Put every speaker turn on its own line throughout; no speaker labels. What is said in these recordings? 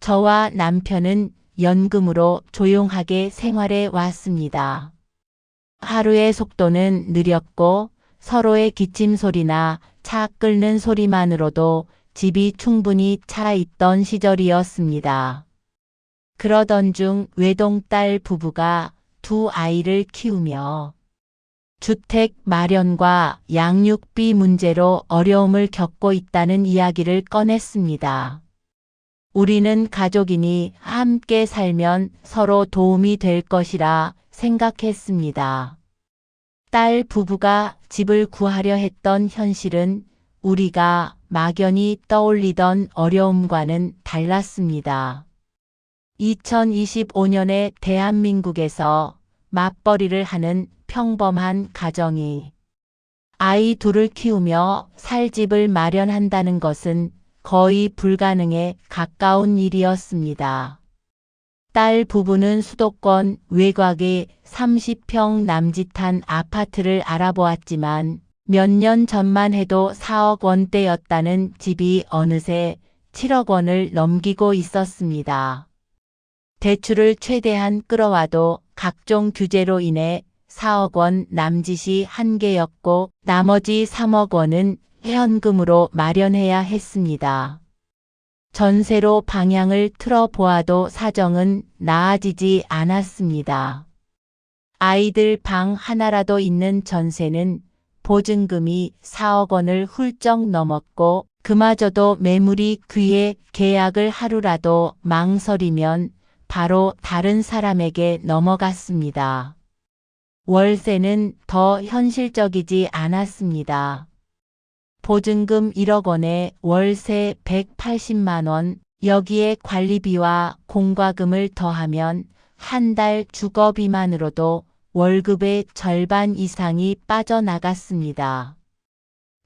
저와 남편은 연금으로 조용하게 생활해 왔습니다. 하루의 속도는 느렸고 서로의 기침 소리나 차 끓는 소리만으로도 집이 충분히 차 있던 시절이었습니다. 그러던 중 외동딸 부부가 두 아이를 키우며 주택 마련과 양육비 문제로 어려움을 겪고 있다는 이야기를 꺼냈습니다. 우리는 가족이니 함께 살면 서로 도움이 될 것이라 생각했습니다. 딸 부부가 집을 구하려 했던 현실은 우리가 막연히 떠올리던 어려움과는 달랐습니다. 2025년에 대한민국에서 맞벌이를 하는 평범한 가정이 아이 둘을 키우며 살 집을 마련한다는 것은 거의 불가능에 가까운 일이었습니다. 딸 부부는 수도권 외곽의 30평 남짓한 아파트를 알아보았지만 몇 년 전만 해도 4억 원대였다는 집이 어느새 7억 원을 넘기고 있었습니다. 대출을 최대한 끌어와도 각종 규제로 인해 4억 원 남짓이 한계였고 나머지 3억 원은 현금으로 마련해야 했습니다. 전세로 방향을 틀어 보아도 사정은 나아지지 않았습니다. 아이들 방 하나라도 있는 전세는 보증금이 4억 원을 훌쩍 넘었고 그마저도 매물이 귀해 계약을 하루라도 망설이면 바로 다른 사람에게 넘어갔습니다. 월세는 더 현실적이지 않았습니다. 보증금 1억 원에 월세 180만 원, 여기에 관리비와 공과금을 더하면 한 달 주거비만으로도 월급의 절반 이상이 빠져나갔습니다.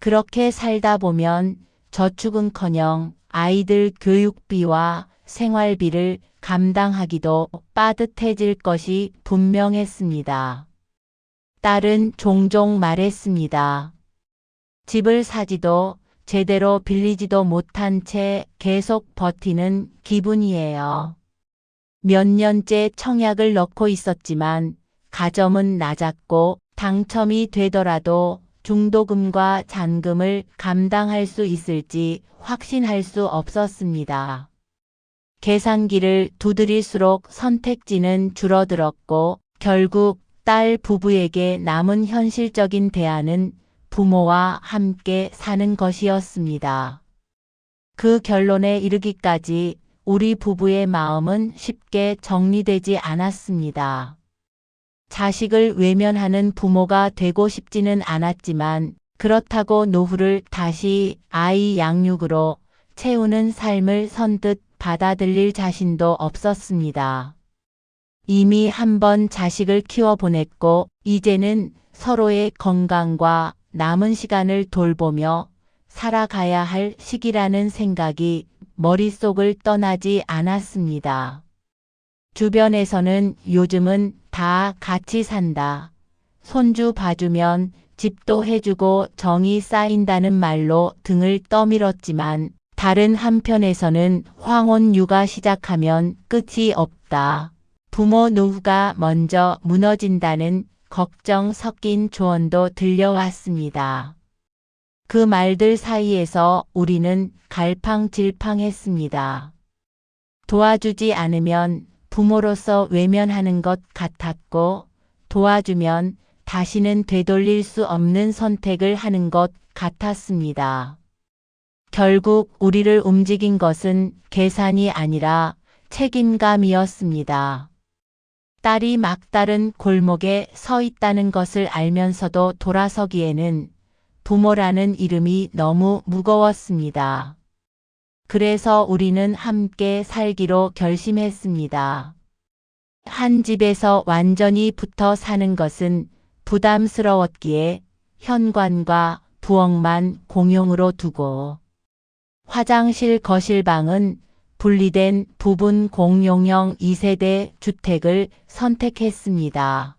그렇게 살다 보면 저축은커녕 아이들 교육비와 생활비를 감당하기도 빠듯해질 것이 분명했습니다. 딸은 종종 말했습니다. 집을 사지도 제대로 빌리지도 못한 채 계속 버티는 기분이에요. 몇 년째 청약을 넣고 있었지만 가점은 낮았고 당첨이 되더라도 중도금과 잔금을 감당할 수 있을지 확신할 수 없었습니다. 계산기를 두드릴수록 선택지는 줄어들었고 결국 딸 부부에게 남은 현실적인 대안은 부모와 함께 사는 것이었습니다. 그 결론에 이르기까지 우리 부부의 마음은 쉽게 정리되지 않았습니다. 자식을 외면하는 부모가 되고 싶지는 않았지만 그렇다고 노후를 다시 아이 양육으로 채우는 삶을 선뜻 받아들일 자신도 없었습니다. 이미 한 번 자식을 키워보냈고 이제는 서로의 건강과 남은 시간을 돌보며 살아가야 할 시기라는 생각이 머릿속을 떠나지 않았습니다. 주변에서는 요즘은 다 같이 산다. 손주 봐주면 집도 해주고 정이 쌓인다는 말로 등을 떠밀었지만 다른 한편에서는 황혼 육아 시작하면 끝이 없다. 부모 노후가 먼저 무너진다는 걱정 섞인 조언도 들려왔습니다. 그 말들 사이에서 우리는 갈팡질팡했습니다. 도와주지 않으면 부모로서 외면하는 것 같았고 도와주면 다시는 되돌릴 수 없는 선택을 하는 것 같았습니다. 결국 우리를 움직인 것은 계산이 아니라 책임감이었습니다. 딸이 막다른 골목에 서 있다는 것을 알면서도 돌아서기에는 부모라는 이름이 너무 무거웠습니다. 그래서 우리는 함께 살기로 결심했습니다. 한 집에서 완전히 붙어 사는 것은 부담스러웠기에 현관과 부엌만 공용으로 두고 화장실 거실방은 분리된 부분 공용형 2세대 주택을 선택했습니다.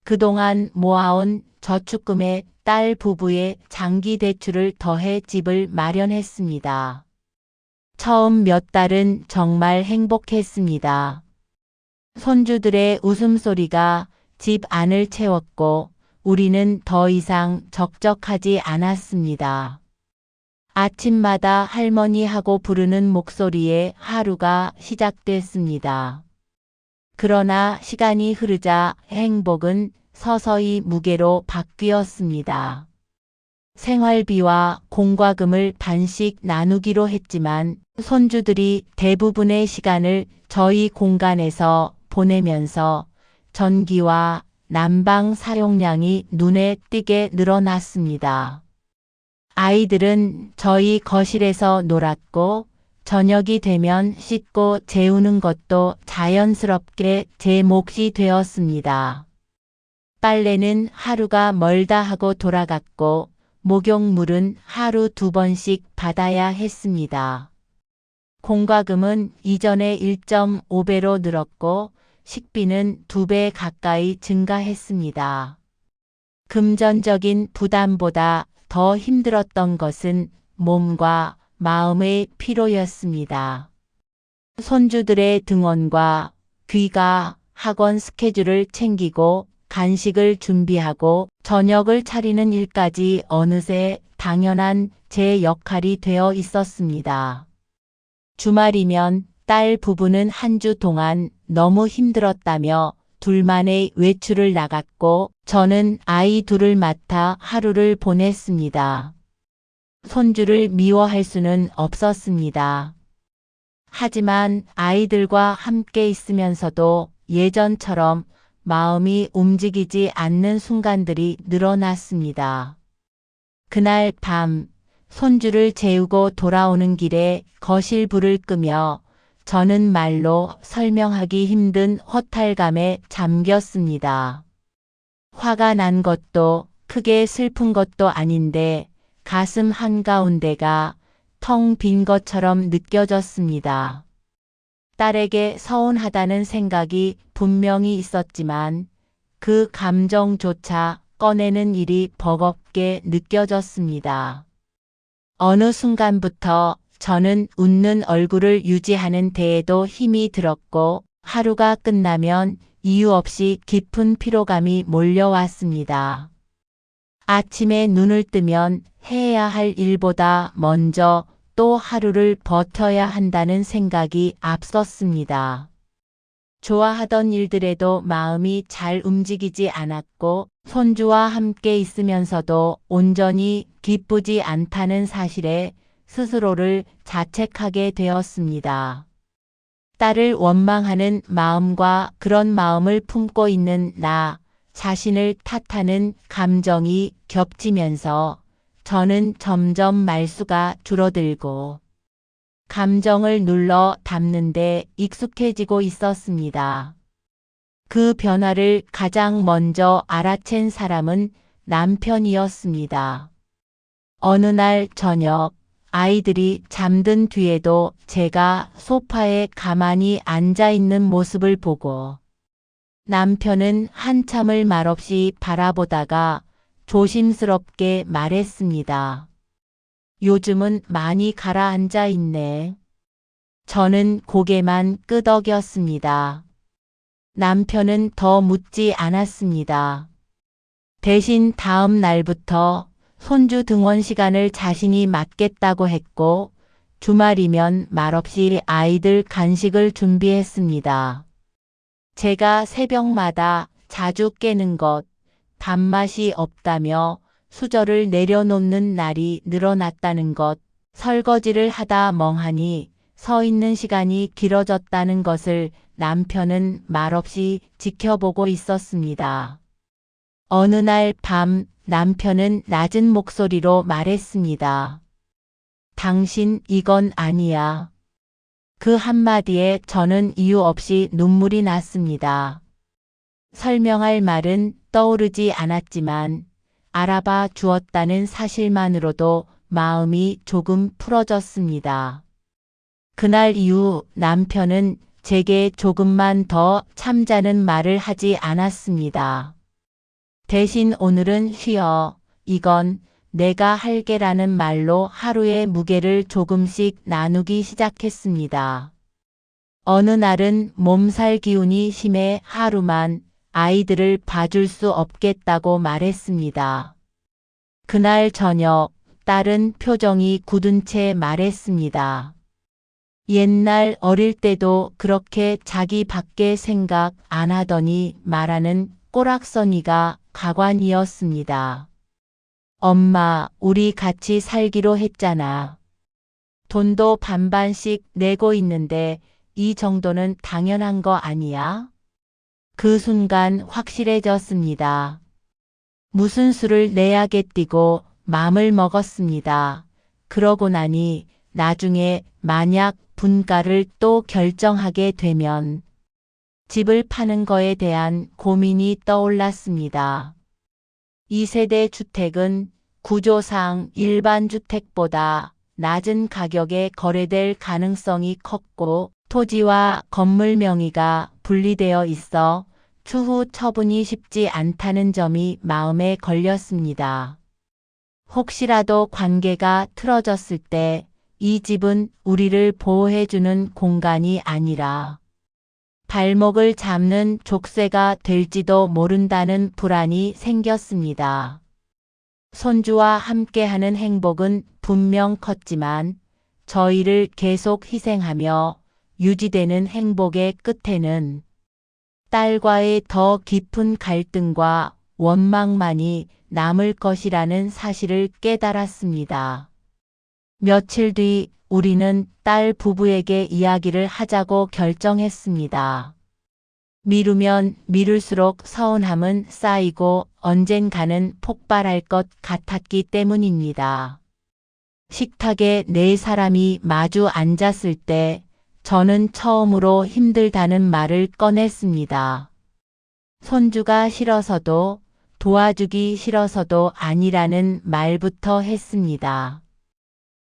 그동안 모아온 저축금에 딸 부부의 장기 대출을 더해 집을 마련했습니다. 처음 몇 달은 정말 행복했습니다. 손주들의 웃음소리가 집 안을 채웠고 우리는 더 이상 적적하지 않았습니다. 아침마다 할머니하고 부르는 목소리에 하루가 시작됐습니다. 그러나 시간이 흐르자 행복은 서서히 무게로 바뀌었습니다. 생활비와 공과금을 반씩 나누기로 했지만 손주들이 대부분의 시간을 저희 공간에서 보내면서 전기와 난방 사용량이 눈에 띄게 늘어났습니다. 아이들은 저희 거실에서 놀았고 저녁이 되면 씻고 재우는 것도 자연스럽게 제 몫이 되었습니다. 빨래는 하루가 멀다 하고 돌아갔고 목욕물은 하루 2번씩 받아야 했습니다. 공과금은 이전의 1.5배로 늘었고 식비는 2배 가까이 증가했습니다. 금전적인 부담보다 더 힘들었던 것은 몸과 마음의 피로였습니다. 손주들의 등원과 귀가, 학원 스케줄을 챙기고 간식을 준비하고 저녁을 차리는 일까지 어느새 당연한 제 역할이 되어 있었습니다. 주말이면 딸 부부는 한 주 동안 너무 힘들었다며 둘만의 외출을 나갔고 저는 아이 둘을 맡아 하루를 보냈습니다. 손주를 미워할 수는 없었습니다. 하지만 아이들과 함께 있으면서도 예전처럼 마음이 움직이지 않는 순간들이 늘어났습니다. 그날 밤 손주를 재우고 돌아오는 길에 거실 불을 끄며 저는 말로 설명하기 힘든 허탈감에 잠겼습니다. 화가 난 것도 크게 슬픈 것도 아닌데 가슴 한가운데가 텅 빈 것처럼 느껴졌습니다. 딸에게 서운하다는 생각이 분명히 있었지만 그 감정조차 꺼내는 일이 버겁게 느껴졌습니다. 어느 순간부터 저는 웃는 얼굴을 유지하는 데에도 힘이 들었고 하루가 끝나면 이유 없이 깊은 피로감이 몰려왔습니다. 아침에 눈을 뜨면 해야 할 일보다 먼저 또 하루를 버텨야 한다는 생각이 앞섰습니다. 좋아하던 일들에도 마음이 잘 움직이지 않았고 손주와 함께 있으면서도 온전히 기쁘지 않다는 사실에 스스로를 자책하게 되었습니다. 딸을 원망하는 마음과 그런 마음을 품고 있는 나 자신을 탓하는 감정이 겹치면서 저는 점점 말수가 줄어들고 감정을 눌러 담는데 익숙해지고 있었습니다. 그 변화를 가장 먼저 알아챈 사람은 남편이었습니다. 어느 날 저녁 아이들이 잠든 뒤에도 제가 소파에 가만히 앉아 있는 모습을 보고 남편은 한참을 말없이 바라보다가 조심스럽게 말했습니다. 요즘은 많이 가라앉아 있네. 저는 고개만 끄덕였습니다. 남편은 더 묻지 않았습니다. 대신 다음 날부터 손주 등원 시간을 자신이 맡겠다고 했고 주말이면 말없이 아이들 간식을 준비했습니다. 제가 새벽마다 자주 깨는 것, 밥맛이 없다며 수저를 내려놓는 날이 늘어났다는 것, 설거지를 하다 멍하니 서 있는 시간이 길어졌다는 것을 남편은 말없이 지켜보고 있었습니다. 어느 날 밤 남편은 낮은 목소리로 말했습니다. 당신 이건 아니야. 그 한마디에 저는 이유 없이 눈물이 났습니다. 설명할 말은 떠오르지 않았지만 알아봐 주었다는 사실만으로도 마음이 조금 풀어졌습니다. 그날 이후 남편은 제게 조금만 더 참자는 말을 하지 않았습니다. 대신 오늘은 쉬어. 이건 내가 할게라는 말로 하루의 무게를 조금씩 나누기 시작했습니다. 어느 날은 몸살 기운이 심해 하루만 아이들을 봐줄 수 없겠다고 말했습니다. 그날 저녁 딸은 표정이 굳은 채 말했습니다. 옛날 어릴 때도 그렇게 자기 밖에 생각 안 하더니 말하는 꼬락서니가 가관이었습니다. 엄마, 우리 같이 살기로 했잖아. 돈도 반반씩 내고 있는데 이 정도는 당연한 거 아니야? 그 순간 확실해졌습니다. 무슨 수를 내야겠디고 맘을 먹었습니다. 그러고 나니 나중에 만약 분가를 또 결정하게 되면 집을 파는 거에 대한 고민이 떠올랐습니다. 2세대 주택은 구조상 일반 주택보다 낮은 가격에 거래될 가능성이 컸고 토지와 건물 명의가 분리되어 있어 추후 처분이 쉽지 않다는 점이 마음에 걸렸습니다. 혹시라도 관계가 틀어졌을 때 이 집은 우리를 보호해주는 공간이 아니라 발목을 잡는 족쇄가 될지도 모른다는 불안이 생겼습니다. 손주와 함께하는 행복은 분명 컸지만 저희를 계속 희생하며 유지되는 행복의 끝에는 딸과의 더 깊은 갈등과 원망만이 남을 것이라는 사실을 깨달았습니다. 며칠 뒤 우리는 딸 부부에게 이야기를 하자고 결정했습니다. 미루면 미룰수록 서운함은 쌓이고 언젠가는 폭발할 것 같았기 때문입니다. 식탁에 네 사람이 마주 앉았을 때 저는 처음으로 힘들다는 말을 꺼냈습니다. 손주가 싫어서도 도와주기 싫어서도 아니라는 말부터 했습니다.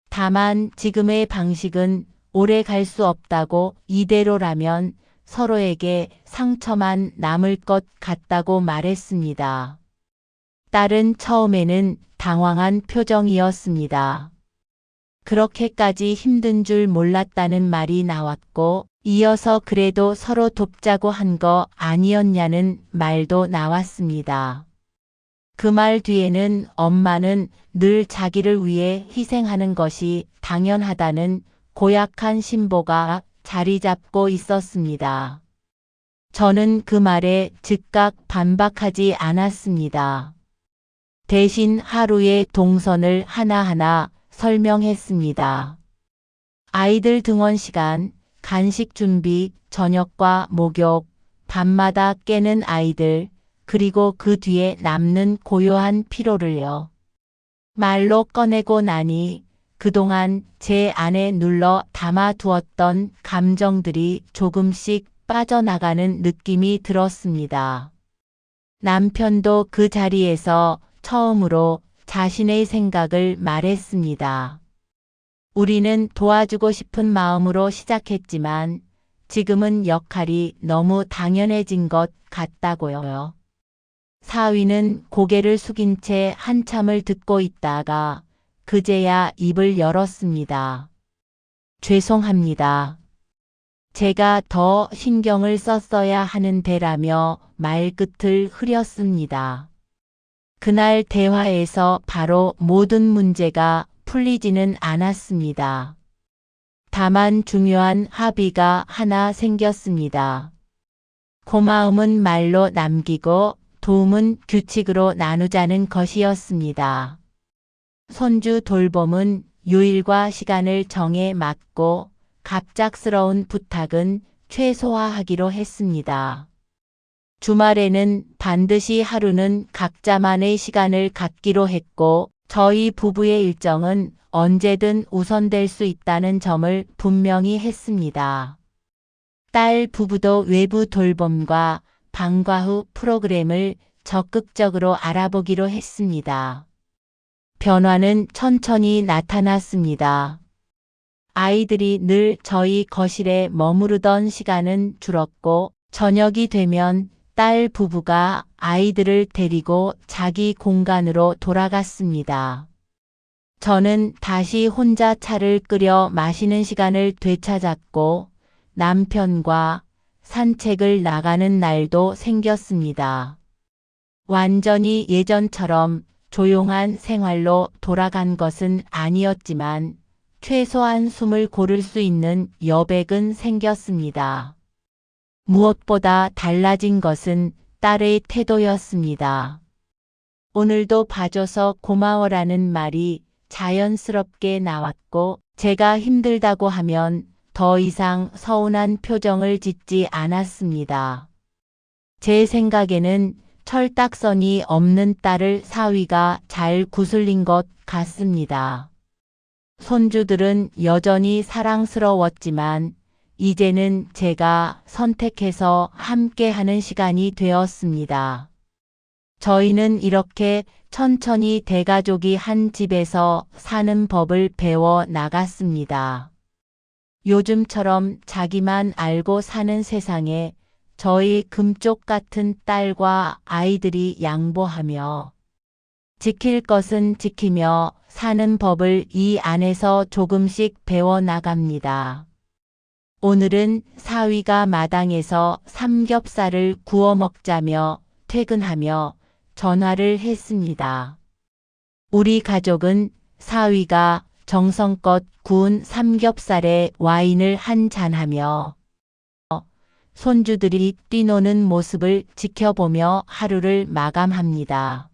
다만 지금의 방식은 오래 갈 수 없다고 이대로라면 서로에게 상처만 남을 것 같다고 말했습니다. 딸은 처음에는 당황한 표정이었습니다. 그렇게까지 힘든 줄 몰랐다는 말이 나왔고 이어서 그래도 서로 돕자고 한 거 아니었냐는 말도 나왔습니다. 그 말 뒤에는 엄마는 늘 자기를 위해 희생하는 것이 당연하다는 고약한 신보가 자리 잡고 있었습니다. 저는 그 말에 즉각 반박하지 않았습니다. 대신 하루의 동선을 하나하나 설명했습니다. 아이들 등원 시간, 간식 준비, 저녁과 목욕, 밤마다 깨는 아이들, 그리고 그 뒤에 남는 고요한 피로를요. 말로 꺼내고 나니 그동안 제 안에 눌러 담아두었던 감정들이 조금씩 빠져나가는 느낌이 들었습니다. 남편도 그 자리에서 처음으로 자신의 생각을 말했습니다. 우리는 도와주고 싶은 마음으로 시작했지만 지금은 역할이 너무 당연해진 것 같다고요. 사위는 고개를 숙인 채 한참을 듣고 있다가 그제야 입을 열었습니다. 죄송합니다. 제가 더 신경을 썼어야 하는데라며 말끝을 흐렸습니다. 그날 대화에서 바로 모든 문제가 풀리지는 않았습니다. 다만 중요한 합의가 하나 생겼습니다. 고마움은 말로 남기고 도움은 규칙으로 나누자는 것이었습니다. 손주 돌봄은 요일과 시간을 정해 맡고 갑작스러운 부탁은 최소화하기로 했습니다. 주말에는 반드시 하루는 각자만의 시간을 갖기로 했고 저희 부부의 일정은 언제든 우선될 수 있다는 점을 분명히 했습니다. 딸 부부도 외부 돌봄과 방과 후 프로그램을 적극적으로 알아보기로 했습니다. 변화는 천천히 나타났습니다. 아이들이 늘 저희 거실에 머무르던 시간은 줄었고 저녁이 되면 딸 부부가 아이들을 데리고 자기 공간으로 돌아갔습니다. 저는 다시 혼자 차를 끓여 마시는 시간을 되찾았고 남편과 산책을 나가는 날도 생겼습니다. 완전히 예전처럼 조용한 생활로 돌아간 것은 아니었지만 최소한 숨을 고를 수 있는 여백은 생겼습니다. 무엇보다 달라진 것은 딸의 태도였습니다. 오늘도 봐줘서 고마워라는 말이 자연스럽게 나왔고 제가 힘들다고 하면 더 이상 서운한 표정을 짓지 않았습니다. 제 생각에는 철딱선이 없는 딸을 사위가 잘 구슬린 것 같습니다. 손주들은 여전히 사랑스러웠지만 이제는 제가 선택해서 함께하는 시간이 되었습니다. 저희는 이렇게 천천히 대가족이 한 집에서 사는 법을 배워 나갔습니다. 요즘처럼 자기만 알고 사는 세상에 저희 금쪽 같은 딸과 아이들이 양보하며 지킬 것은 지키며 사는 법을 이 안에서 조금씩 배워 나갑니다. 오늘은 사위가 마당에서 삼겹살을 구워 먹자며 퇴근하며 전화를 했습니다. 우리 가족은 사위가 정성껏 구운 삼겹살에 와인을 한 잔하며 손주들이 뛰노는 모습을 지켜보며 하루를 마감합니다.